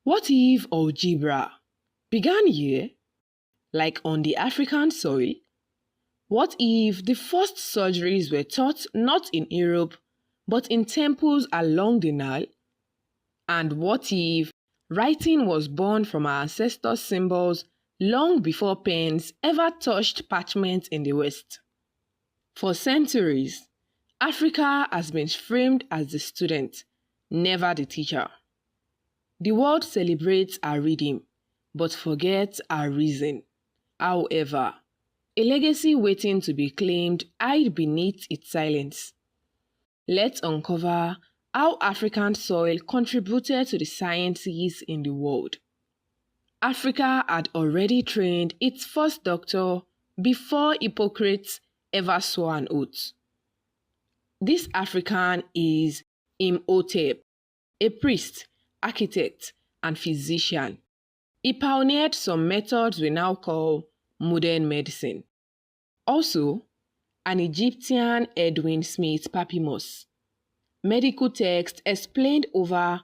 What if algebra began here, like on the African soil? What if the first surgeries were taught not in Europe but in temples along the Nile? And what if writing was born from our ancestors' symbols long before pens ever touched parchment in the West? For centuries, Africa has been framed as the student, never the teacher. The world celebrates our reading, but forgets our reason. However, a legacy waiting to be claimed hid beneath its silence. Let's uncover how African soil contributed to the sciences in the world. Africa had already trained its first doctor before Hippocrates ever swore an oath. This African is Imhotep, a priest, architect, and physician. He pioneered some methods we now call modern medicine. Also, an Egyptian Edwin Smith Papyrus medical text explained over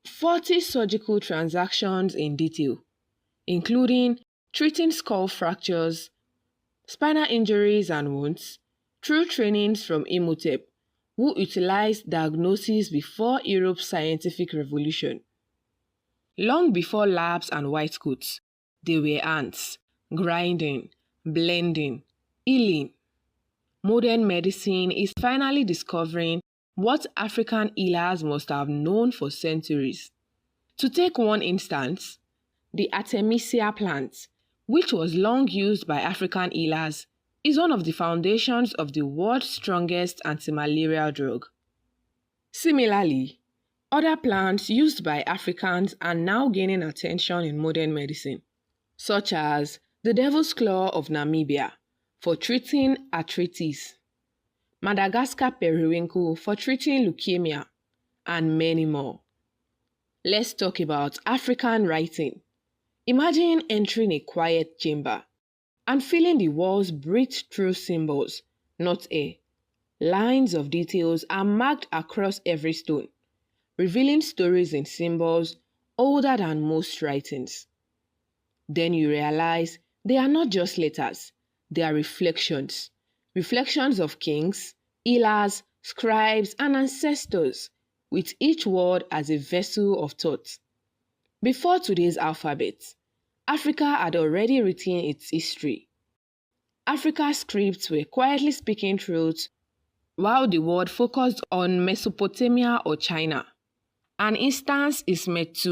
40 surgical transactions in detail, including treating skull fractures, spinal injuries and wounds, through trainings from Imhotep, who utilized diagnosis before Europe's scientific revolution. Long before labs and white coats, they were ants, grinding, blending, healing. Modern medicine is finally discovering what African healers must have known for centuries. To take one instance, the Artemisia plant, which was long used by African healers, is one of the foundations of the world's strongest anti-malarial drug. Similarly, other plants used by Africans are now gaining attention in modern medicine, such as the devil's claw of Namibia for treating arthritis, Madagascar periwinkle for treating leukemia, and many more. Let's talk about African writing. Imagine entering a quiet chamber and feeling the walls breathe through symbols, not air. Lines of details are marked across every stone, revealing stories in symbols older than most writings. Then you realize they are not just letters, they are reflections. Reflections of kings, healers, scribes, and ancestors, with each word as a vessel of thought. Before today's alphabet, Africa had already written its history. Africa's scripts were quietly speaking truth, while the world focused on Mesopotamia or China. An instance is Metu